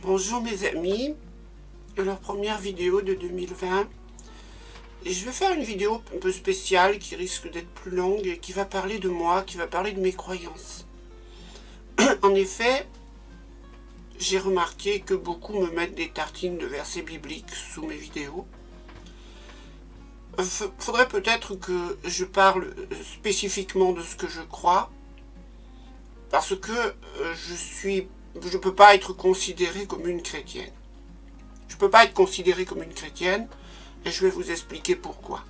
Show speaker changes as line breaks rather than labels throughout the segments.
Bonjour mes amis, alors première vidéo de 2020 et je vais faire une vidéo un peu spéciale qui risque d'être plus longue et qui va parler de moi, qui va parler de mes croyances. En effet, j'ai remarqué que beaucoup me mettent des tartines de versets bibliques sous mes vidéos. Faudrait peut-être que je parle spécifiquement de ce que je crois, parce que je peux pas être considérée comme une chrétienne. Je peux pas être considérée comme une chrétienne, et je vais vous expliquer pourquoi.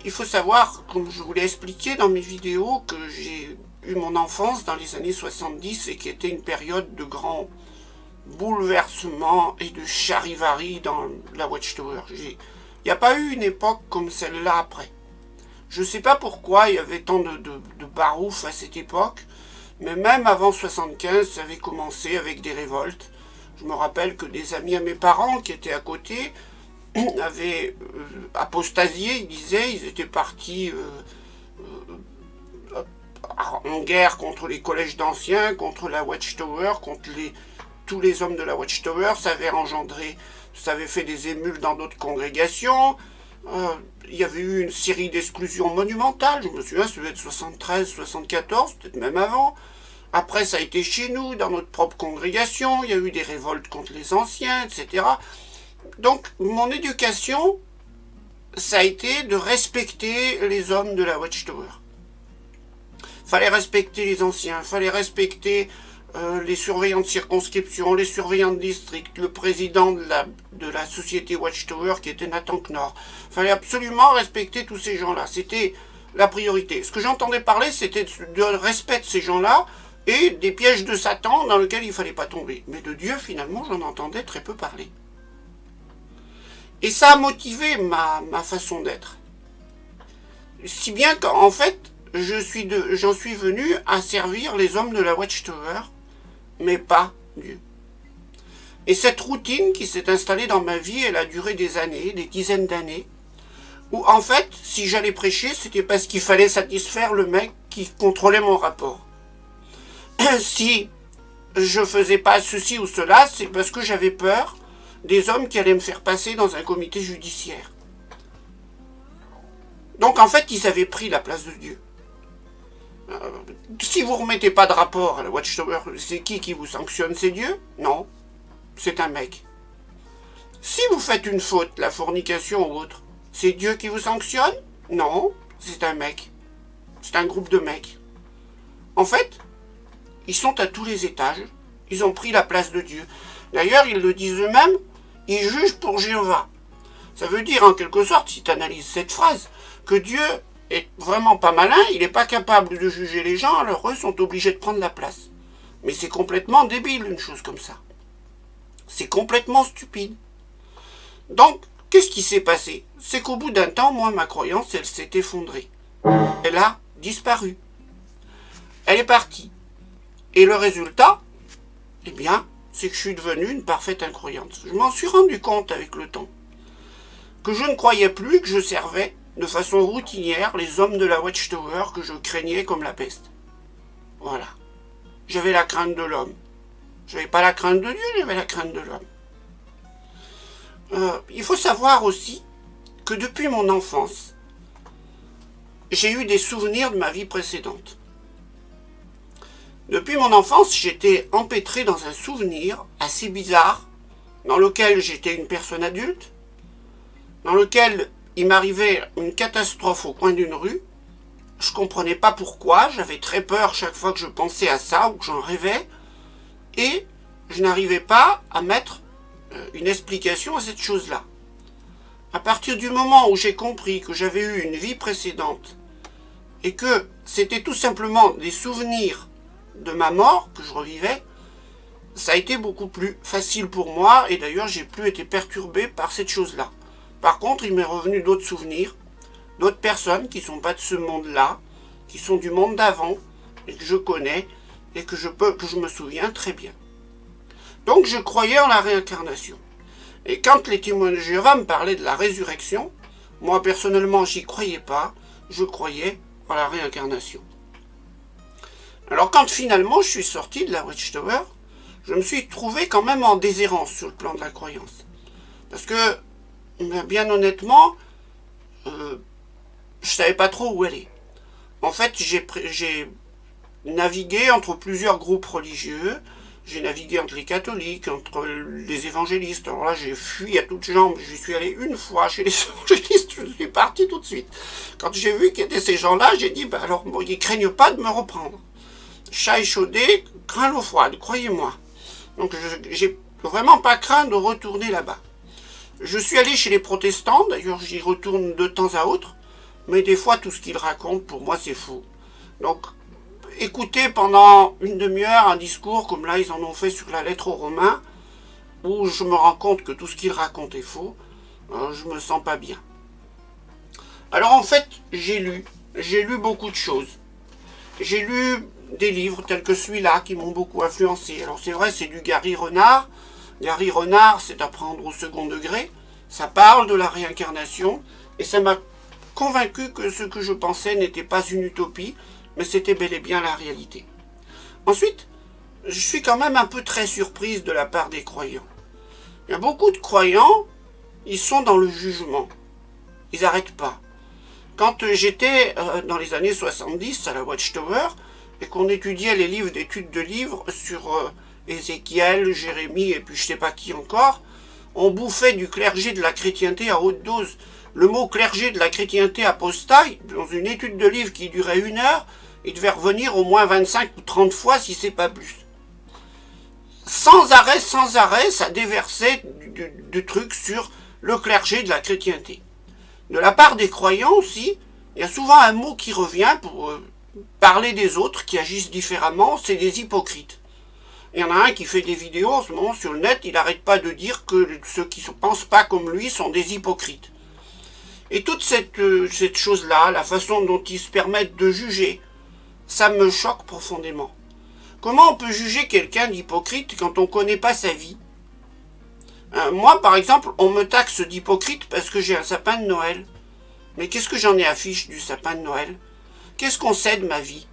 Il faut savoir, comme je vous l'ai expliqué dans mes vidéos, que j'ai eu mon enfance dans les années 70 et qui était une période de grands bouleversements et de charivari dans la Watchtower. Il n'y a pas eu une époque comme celle-là après. Je ne sais pas pourquoi il y avait tant de barouf à cette époque, mais même avant 75, ça avait commencé avec des révoltes. Je me rappelle que des amis à mes parents qui étaient à côté avaient apostasié, ils disaient, ils étaient partis en guerre contre les collèges d'anciens, contre la Watchtower, contre tous les hommes de la Watchtower. Ça avait fait des émules dans d'autres congrégations. Il y avait eu une série d'exclusions monumentales, je me souviens, ça devait être 73, 74, peut-être même avant. Après, ça a été chez nous, dans notre propre congrégation, il y a eu des révoltes contre les anciens, etc. Donc, mon éducation, ça a été de respecter les hommes de la Watchtower. Fallait respecter les anciens, fallait respecter les surveillants de circonscription, les surveillants de district, le président de la société Watchtower qui était Nathan Knorr. Fallait absolument respecter tous ces gens-là, c'était la priorité. Ce que j'entendais parler, c'était de respect de ces gens-là, et des pièges de Satan dans lesquels il ne fallait pas tomber. Mais de Dieu, finalement, j'en entendais très peu parler. Et ça a motivé ma façon d'être. Si bien qu'en fait, j'en suis venu à servir les hommes de la Watchtower, mais pas Dieu. Et cette routine qui s'est installée dans ma vie, elle a duré des années, des dizaines d'années, où en fait, si j'allais prêcher, c'était parce qu'il fallait satisfaire le mec qui contrôlait mon rapport. Si je faisais pas ceci ou cela, c'est parce que j'avais peur des hommes qui allaient me faire passer dans un comité judiciaire. Donc en fait, ils avaient pris la place de Dieu. Si vous ne remettez pas de rapport à la Watchtower, c'est qui vous sanctionne? C'est Dieu? Non, c'est un mec. Si vous faites une faute, la fornication ou autre, c'est Dieu qui vous sanctionne? Non, c'est un mec. C'est un groupe de mecs. En fait, ils sont à tous les étages, ils ont pris la place de Dieu. D'ailleurs, ils le disent eux-mêmes, ils jugent pour Jéhovah. Ça veut dire, en quelque sorte, si tu analyses cette phrase, que Dieu est vraiment pas malin, il n'est pas capable de juger les gens, alors eux sont obligés de prendre la place. Mais c'est complètement débile, une chose comme ça. C'est complètement stupide. Donc, qu'est-ce qui s'est passé? C'est qu'au bout d'un temps, moi, ma croyance, elle s'est effondrée. Elle a disparu. Elle est partie. Et le résultat, eh bien, c'est que je suis devenu une parfaite incroyante. Je m'en suis rendu compte avec le temps. Que je ne croyais plus que je servais de façon routinière les hommes de la Watchtower que je craignais comme la peste. Voilà. J'avais la crainte de l'homme. Je n'avais pas la crainte de Dieu, j'avais la crainte de l'homme. Il faut savoir aussi que depuis mon enfance, j'ai eu des souvenirs de ma vie précédente. Depuis mon enfance, j'étais empêtré dans un souvenir assez bizarre, dans lequel j'étais une personne adulte, dans lequel il m'arrivait une catastrophe au coin d'une rue. Je ne comprenais pas pourquoi, j'avais très peur chaque fois que je pensais à ça ou que j'en rêvais, et je n'arrivais pas à mettre une explication à cette chose-là. À partir du moment où j'ai compris que j'avais eu une vie précédente, et que c'était tout simplement des souvenirs de ma mort que je revivais, ça a été beaucoup plus facile pour moi, et d'ailleurs j'ai plus été perturbé par cette chose-là. Par contre, il m'est revenu d'autres souvenirs, d'autres personnes qui ne sont pas de ce monde-là, qui sont du monde d'avant, et que je connais, et que je me souviens très bien. Donc je croyais en la réincarnation. Et quand les témoins de Jéhovah me parlaient de la résurrection, moi personnellement j'y croyais pas, je croyais en la réincarnation. Alors quand finalement je suis sorti de la Watchtower, je me suis trouvé quand même en déshérence sur le plan de la croyance. Parce que, bien honnêtement, je savais pas trop où aller. En fait, j'ai navigué entre plusieurs groupes religieux. J'ai navigué entre les catholiques, entre les évangélistes. Alors là, j'ai fui à toutes jambes. Je suis allé une fois chez les évangélistes, je suis parti tout de suite. Quand j'ai vu qu'il y était ces gens-là, j'ai dit, bah alors, bon, ils craignent pas de me reprendre. Chat échaudé, craint l'eau froide, croyez-moi. Donc, j'ai vraiment pas craint de retourner là-bas. Je suis allé chez les protestants, d'ailleurs, j'y retourne de temps à autre. Mais des fois, tout ce qu'ils racontent, pour moi, c'est faux. Donc, écouter pendant une demi-heure un discours, comme là, ils en ont fait sur la lettre aux Romains, où je me rends compte que tout ce qu'ils racontent est faux, je me sens pas bien. Alors, en fait, j'ai lu beaucoup de choses. J'ai lu des livres tels que celui-là, qui m'ont beaucoup influencé. Alors, c'est vrai, c'est du Gary Renard. Gary Renard, c'est à prendre au second degré. Ça parle de la réincarnation, et ça m'a convaincu que ce que je pensais n'était pas une utopie, mais c'était bel et bien la réalité. Ensuite, je suis quand même un peu très surprise de la part des croyants. Il y a beaucoup de croyants, ils sont dans le jugement. Ils n'arrêtent pas. Quand j'étais dans les années 70 à la Watchtower, et qu'on étudiait les livres d'études de livres sur Ézéchiel, Jérémie et puis je sais pas qui encore, on bouffait du clergé de la chrétienté à haute dose. Le mot clergé de la chrétienté apostaille, dans une étude de livre qui durait 1 heure, il devait revenir au moins 25 ou 30 fois, si c'est pas plus. Sans arrêt, ça déversait du truc sur le clergé de la chrétienté. De la part des croyants aussi, il y a souvent un mot qui revient pour parler des autres qui agissent différemment, c'est des hypocrites. Il y en a un qui fait des vidéos en ce moment sur le net, il n'arrête pas de dire que ceux qui ne pensent pas comme lui sont des hypocrites. Et toute cette chose-là, la façon dont ils se permettent de juger, ça me choque profondément. Comment on peut juger quelqu'un d'hypocrite quand on ne connaît pas sa vie? Moi, par exemple, on me taxe d'hypocrite parce que j'ai un sapin de Noël. Mais qu'est-ce que j'en ai à fiche du sapin de Noël? Qu'est-ce qu'on sait de ma vie?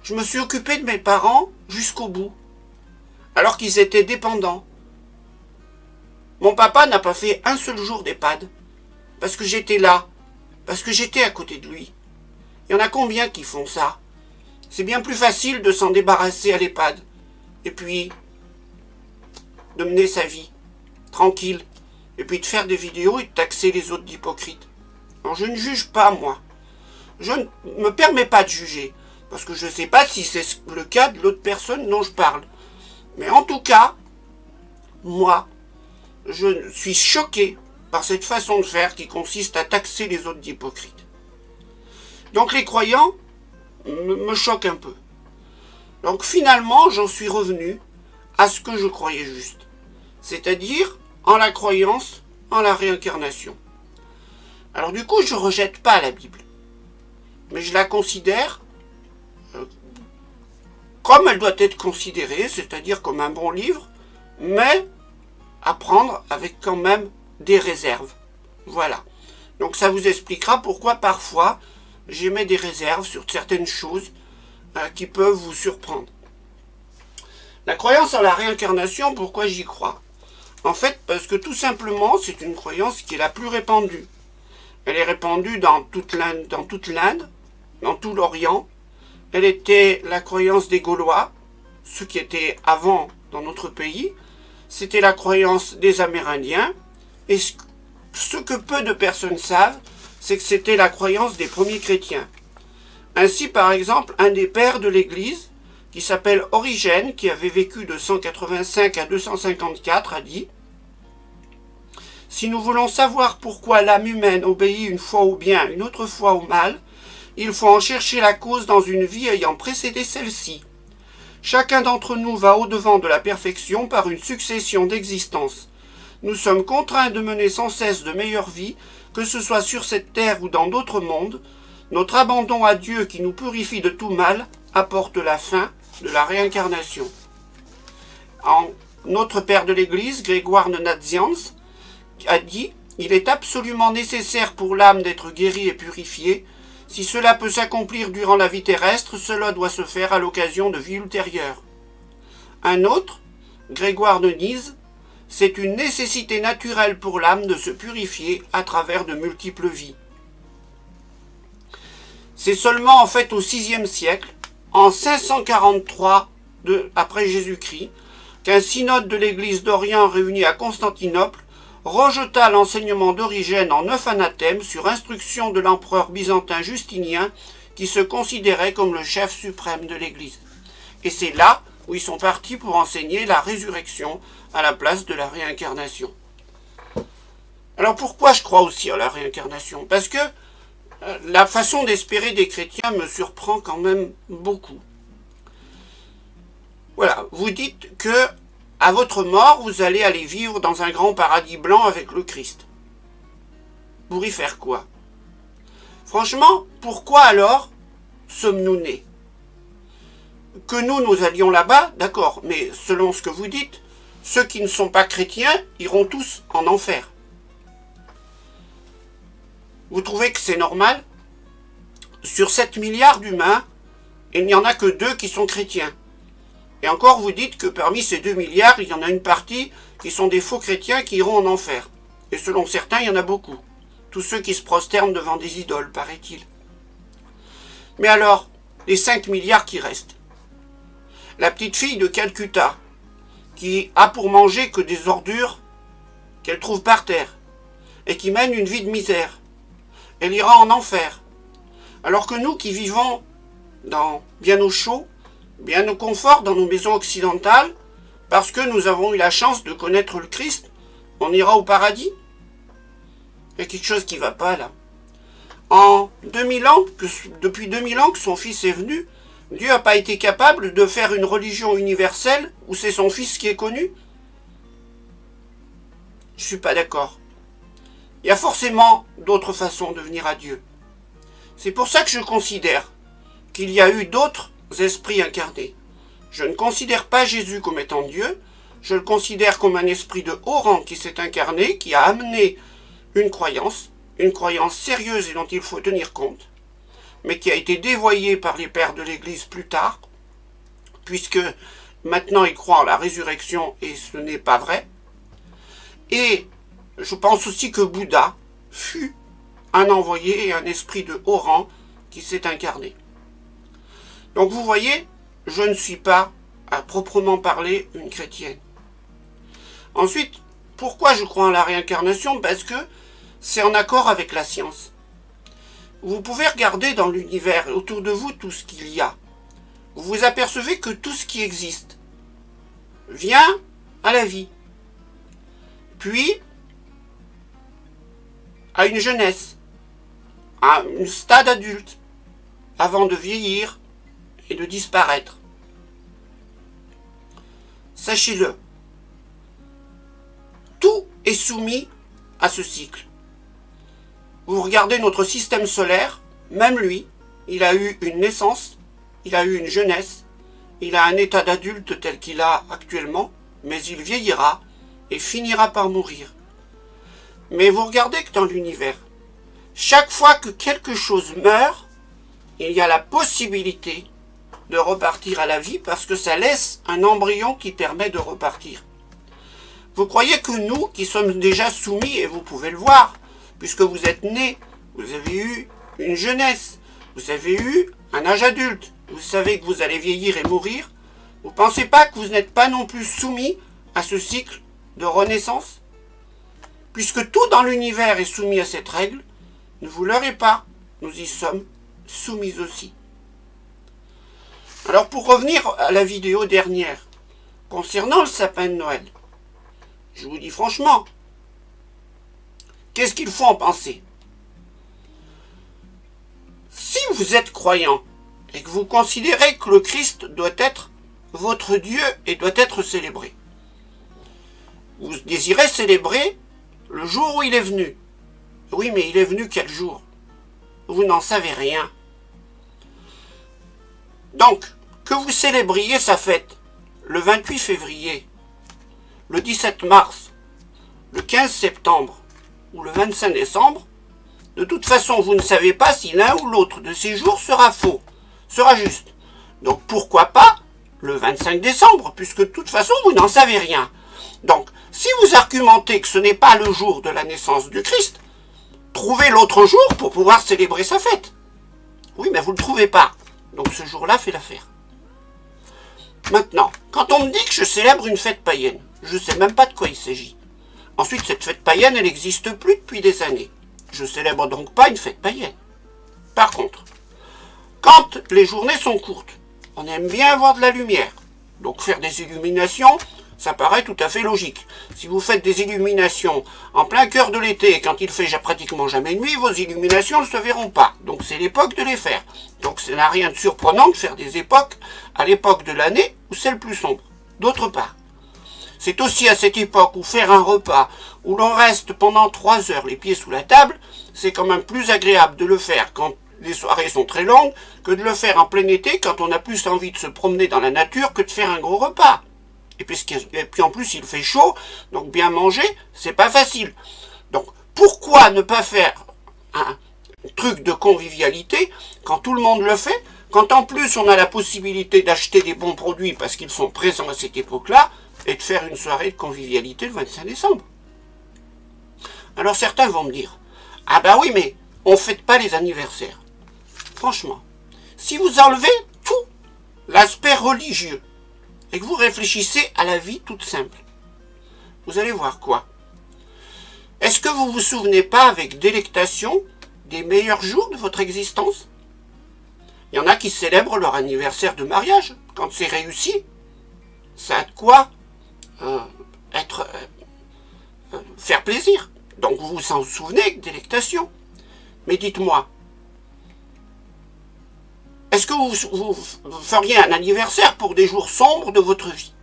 Je me suis occupé de mes parents jusqu'au bout, alors qu'ils étaient dépendants. Mon papa n'a pas fait un seul jour d'EHPAD. Parce que j'étais là, parce que j'étais à côté de lui. Il y en a combien qui font ça? C'est bien plus facile de s'en débarrasser à l'EHPAD, et puis de mener sa vie, tranquille, et puis de faire des vidéos et de taxer les autres d'hypocrites. Alors je ne juge pas, moi. Je ne me permets pas de juger, parce que je ne sais pas si c'est le cas de l'autre personne dont je parle. Mais en tout cas, moi, je suis choqué par cette façon de faire qui consiste à taxer les autres d'hypocrites. Donc les croyants me choquent un peu. Donc finalement, j'en suis revenu à ce que je croyais juste. C'est-à-dire en la croyance, en la réincarnation. Alors du coup, je ne rejette pas la Bible. Mais je la considère comme elle doit être considérée, c'est-à-dire comme un bon livre, mais à prendre avec quand même des réserves. Voilà. Donc ça vous expliquera pourquoi parfois j'émets des réserves sur certaines choses qui peuvent vous surprendre. La croyance en la réincarnation, pourquoi j'y crois? En fait, parce que tout simplement, c'est une croyance qui est la plus répandue. Elle est répandue dans toute l'Inde, dans tout l'Orient. Elle était la croyance des Gaulois, ceux qui étaient avant dans notre pays. C'était la croyance des Amérindiens. Et ce que peu de personnes savent, c'est que c'était la croyance des premiers chrétiens. Ainsi, par exemple, un des pères de l'Église, qui s'appelle Origène, qui avait vécu de 185 à 254, a dit « Si nous voulons savoir pourquoi l'âme humaine obéit une fois au bien, une autre fois au mal, il faut en chercher la cause dans une vie ayant précédé celle-ci. Chacun d'entre nous va au-devant de la perfection par une succession d'existences. Nous sommes contraints de mener sans cesse de meilleures vies, que ce soit sur cette terre ou dans d'autres mondes. Notre abandon à Dieu qui nous purifie de tout mal apporte la fin de la réincarnation. » Notre père de l'Église, Grégoire de Nazianz, a dit « Il est absolument nécessaire pour l'âme d'être guérie et purifiée. Si cela peut s'accomplir durant la vie terrestre, cela doit se faire à l'occasion de vie ultérieure. » Un autre, Grégoire de Nysse, c'est une nécessité naturelle pour l'âme de se purifier à travers de multiples vies. C'est seulement en fait au VIe siècle, en 543 après Jésus-Christ, qu'un synode de l'Église d'Orient réuni à Constantinople rejeta l'enseignement d'Origène en 9 anathèmes sur instruction de l'empereur byzantin Justinien qui se considérait comme le chef suprême de l'Église. Et c'est là où ils sont partis pour enseigner la résurrection à la place de la réincarnation. Alors pourquoi je crois aussi à la réincarnation? Parce que la façon d'espérer des chrétiens me surprend quand même beaucoup. Voilà, vous dites que à votre mort, vous allez aller vivre dans un grand paradis blanc avec le Christ. Pour y faire quoi? Franchement, pourquoi alors sommes-nous nés? Que nous allions là-bas, d'accord, mais selon ce que vous dites, ceux qui ne sont pas chrétiens iront tous en enfer. Vous trouvez que c'est normal? Sur 7 milliards d'humains, il n'y en a que 2 qui sont chrétiens. Et encore, vous dites que parmi ces 2 milliards, il y en a une partie qui sont des faux chrétiens qui iront en enfer. Et selon certains, il y en a beaucoup. Tous ceux qui se prosternent devant des idoles, paraît-il. Mais alors, les 5 milliards qui restent. La petite fille de Calcutta, qui a pour manger que des ordures qu'elle trouve par terre, et qui mène une vie de misère, elle ira en enfer. Alors que nous qui vivons bien au chaud, bien au confort dans nos maisons occidentales, parce que nous avons eu la chance de connaître le Christ, on ira au paradis. Il y a quelque chose qui ne va pas là. En 2000 ans, depuis 2000 ans que son fils est venu, Dieu n'a pas été capable de faire une religion universelle où c'est son fils qui est connu? Je ne suis pas d'accord. Il y a forcément d'autres façons de venir à Dieu. C'est pour ça que je considère qu'il y a eu d'autres esprits incarnés. Je ne considère pas Jésus comme étant Dieu, je le considère comme un esprit de haut rang qui s'est incarné, qui a amené une croyance sérieuse et dont il faut tenir compte, mais qui a été dévoyée par les pères de l'Église plus tard, puisque maintenant ils croient en la résurrection et ce n'est pas vrai. Et je pense aussi que Bouddha fut un envoyé et un esprit de haut rang qui s'est incarné. Donc vous voyez, je ne suis pas, à proprement parler, une chrétienne. Ensuite, pourquoi je crois en la réincarnation? Parce que c'est en accord avec la science. Vous pouvez regarder dans l'univers autour de vous tout ce qu'il y a. Vous vous apercevez que tout ce qui existe vient à la vie, puis à une jeunesse, à un stade adulte, avant de vieillir et de disparaître. Sachez-le, tout est soumis à ce cycle. Vous regardez notre système solaire, même lui, il a eu une naissance, il a eu une jeunesse, il a un état d'adulte tel qu'il a actuellement, mais il vieillira et finira par mourir. Mais vous regardez que dans l'univers, chaque fois que quelque chose meurt, il y a la possibilité de repartir à la vie parce que ça laisse un embryon qui permet de repartir. Vous croyez que nous, qui sommes déjà soumis, et vous pouvez le voir, puisque vous êtes nés, vous avez eu une jeunesse, vous avez eu un âge adulte, vous savez que vous allez vieillir et mourir, vous ne pensez pas que vous n'êtes pas non plus soumis à ce cycle de renaissance? Puisque tout dans l'univers est soumis à cette règle, ne vous leurrez pas, nous y sommes soumis aussi. Alors pour revenir à la vidéo dernière, concernant le sapin de Noël, je vous dis franchement, qu'est-ce qu'il faut en penser? Si vous êtes croyant et que vous considérez que le Christ doit être votre Dieu et doit être célébré, vous désirez célébrer le jour où il est venu. Oui, mais il est venu quel jour? Vous n'en savez rien. Donc, que vous célébriez sa fête le 28 février, le 17 mars, le 15 septembre ou le 25 décembre, de toute façon, vous ne savez pas si l'un ou l'autre de ces jours sera faux, sera juste. Donc pourquoi pas le 25 décembre, puisque de toute façon, vous n'en savez rien. Donc, si vous argumentez que ce n'est pas le jour de la naissance du Christ, trouvez l'autre jour pour pouvoir célébrer sa fête. Oui, mais vous ne le trouvez pas. Donc ce jour-là fait l'affaire. Maintenant, quand on me dit que je célèbre une fête païenne, je ne sais même pas de quoi il s'agit. Ensuite, cette fête païenne, elle n'existe plus depuis des années. Je ne célèbre donc pas une fête païenne. Par contre, quand les journées sont courtes, on aime bien avoir de la lumière. Donc faire des illuminations, ça paraît tout à fait logique. Si vous faites des illuminations en plein cœur de l'été, quand il fait pratiquement jamais nuit, vos illuminations ne se verront pas. Donc c'est l'époque de les faire. Donc ça n'a rien de surprenant de faire des époques à l'époque de l'année où c'est le plus sombre. D'autre part, c'est aussi à cette époque où faire un repas où l'on reste pendant 3 heures les pieds sous la table, c'est quand même plus agréable de le faire quand les soirées sont très longues que de le faire en plein été quand on a plus envie de se promener dans la nature que de faire un gros repas. Et puis en plus il fait chaud, donc bien manger, c'est pas facile. Donc pourquoi ne pas faire un truc de convivialité quand tout le monde le fait, quand en plus on a la possibilité d'acheter des bons produits parce qu'ils sont présents à cette époque-là, et de faire une soirée de convivialité le 25 décembre. Alors certains vont me dire, ah bah oui mais on ne fête pas les anniversaires. Franchement, si vous enlevez tout l'aspect religieux, et que vous réfléchissez à la vie toute simple, vous allez voir quoi? Est-ce que vous vous souvenez pas avec délectation des meilleurs jours de votre existence? Il y en a qui célèbrent leur anniversaire de mariage, quand c'est réussi. Ça a de quoi faire plaisir. Donc vous vous en souvenez avec délectation. Mais dites-moi, est-ce que vous feriez un anniversaire pour des jours sombres de votre vie?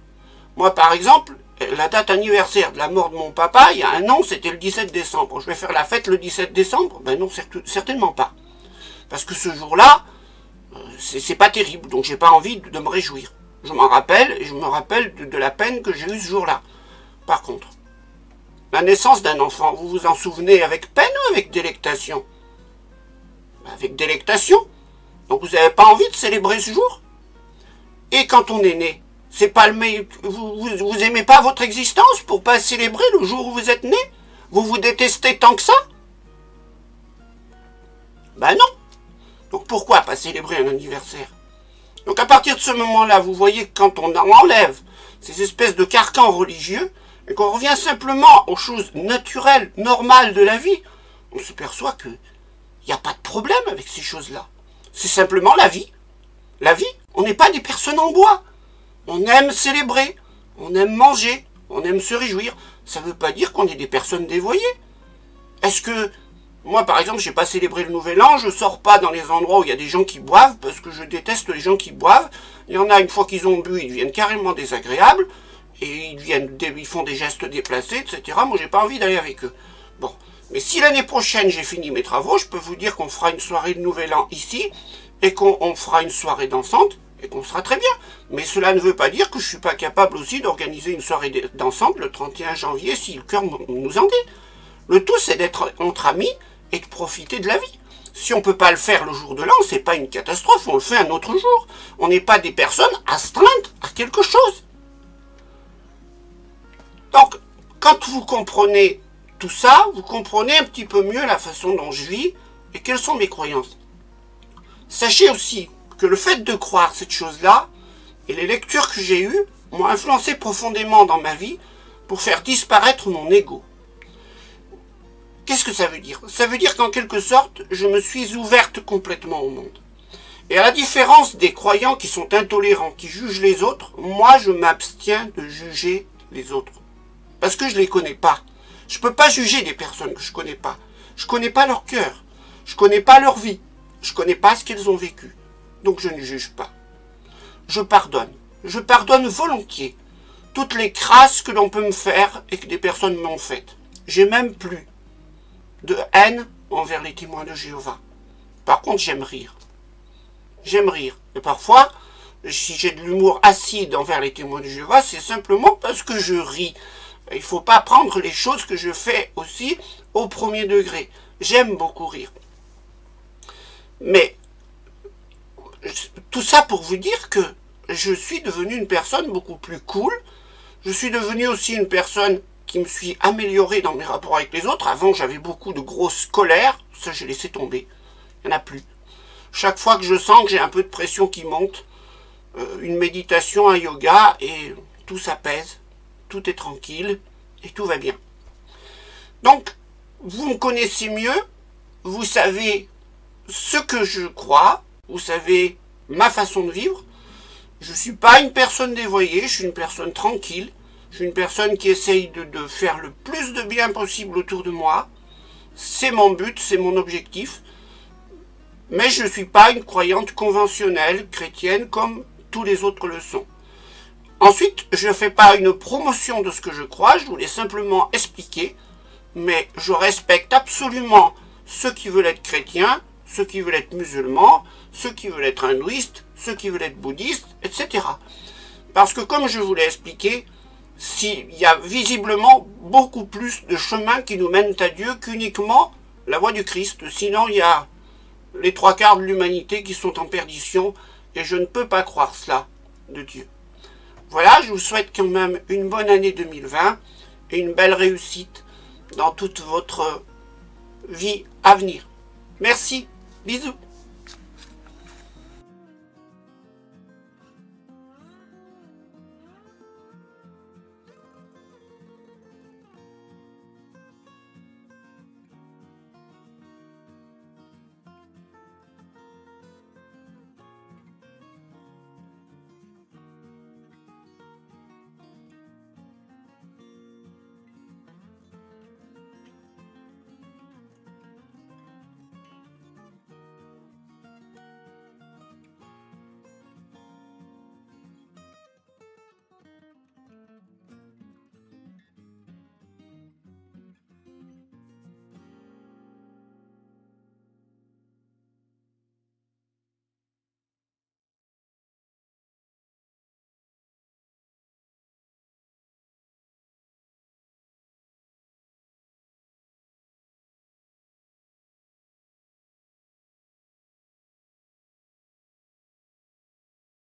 Moi, par exemple, la date anniversaire de la mort de mon papa, il y a un an, c'était le 17 décembre. Je vais faire la fête le 17 décembre? Ben non, certainement pas. Parce que ce jour-là, c'est pas terrible, donc j'ai pas envie de me réjouir. Je m'en rappelle, et je me rappelle de la peine que j'ai eue ce jour-là. Par contre, la naissance d'un enfant, vous vous en souvenez avec peine ou avec délectation? Avec délectation. Donc vous n'avez pas envie de célébrer ce jour? Et quand on est né, c'est pas le meilleur. Vous aimez pas votre existence pour pas célébrer le jour où vous êtes né? Vous vous détestez tant que ça? Ben non. Donc pourquoi pas célébrer un anniversaire? Donc à partir de ce moment-là, vous voyez que quand on enlève ces espèces de carcans religieux, et qu'on revient simplement aux choses naturelles, normales de la vie, on se perçoit qu'il n'y a pas de problème avec ces choses-là. C'est simplement la vie. La vie, on n'est pas des personnes en bois. On aime célébrer, on aime manger, on aime se réjouir. Ça ne veut pas dire qu'on est des personnes dévoyées. Est-ce que, moi par exemple, je n'ai pas célébré le Nouvel An, je ne sors pas dans les endroits où il y a des gens qui boivent, parce que je déteste les gens qui boivent. Il y en a, une fois qu'ils ont bu, ils deviennent carrément désagréables, et ils font des gestes déplacés, etc. Moi, j'ai pas envie d'aller avec eux. Bon. Mais si l'année prochaine, j'ai fini mes travaux, je peux vous dire qu'on fera une soirée de Nouvel An ici, et qu'on fera une soirée dansante, et qu'on sera très bien. Mais cela ne veut pas dire que je suis pas capable aussi d'organiser une soirée dansante le 31 janvier, si le cœur nous en dit. Le tout, c'est d'être entre amis, et de profiter de la vie. Si on peut pas le faire le jour de l'an, c'est pas une catastrophe, on le fait un autre jour. On n'est pas des personnes astreintes à quelque chose. Donc, quand vous comprenez tout ça, vous comprenez un petit peu mieux la façon dont je vis et quelles sont mes croyances. Sachez aussi que le fait de croire cette chose-là et les lectures que j'ai eues m'ont influencé profondément dans ma vie pour faire disparaître mon ego. Qu'est-ce que ça veut dire? Ça veut dire qu'en quelque sorte, je me suis ouverte complètement au monde. Et à la différence des croyants qui sont intolérants, qui jugent les autres, moi je m'abstiens de juger les autres. Parce que je ne les connais pas. Je ne peux pas juger des personnes que je ne connais pas. Je ne connais pas leur cœur. Je ne connais pas leur vie. Je ne connais pas ce qu'ils ont vécu. Donc je ne juge pas. Je pardonne. Je pardonne volontiers toutes les crasses que l'on peut me faire et que des personnes m'ont faites. J'ai même plus de haine envers les témoins de Jéhovah. Par contre, j'aime rire. J'aime rire. Et parfois, si j'ai de l'humour acide envers les témoins de Jéhovah, c'est simplement parce que je ris. Il ne faut pas prendre les choses que je fais aussi au premier degré. J'aime beaucoup rire. Mais tout ça pour vous dire que je suis devenu une personne beaucoup plus cool. Je suis devenu aussi une personne qui me suis améliorée dans mes rapports avec les autres. Avant, j'avais beaucoup de grosses colères. Ça, j'ai laissé tomber. Il n'y en a plus. Chaque fois que je sens que j'ai un peu de pression qui monte, une méditation, un yoga, et tout s'apaise, tout est tranquille, et tout va bien. Donc, vous me connaissez mieux, vous savez ce que je crois, vous savez ma façon de vivre. Je ne suis pas une personne dévoyée, je suis une personne tranquille, je suis une personne qui essaye de faire le plus de bien possible autour de moi. C'est mon but, c'est mon objectif. Mais je ne suis pas une croyante conventionnelle, chrétienne, comme tous les autres le sont. Ensuite, je ne fais pas une promotion de ce que je crois, je voulais simplement expliquer, mais je respecte absolument ceux qui veulent être chrétiens, ceux qui veulent être musulmans, ceux qui veulent être hindouistes, ceux qui veulent être bouddhistes, etc. Parce que comme je vous l'ai expliqué, il y a visiblement beaucoup plus de chemins qui nous mènent à Dieu qu'uniquement la voie du Christ. Sinon, il y a les 3/4 de l'humanité qui sont en perdition, et je ne peux pas croire cela de Dieu. Voilà, je vous souhaite quand même une bonne année 2020 et une belle réussite dans toute votre vie à venir. Merci, bisous.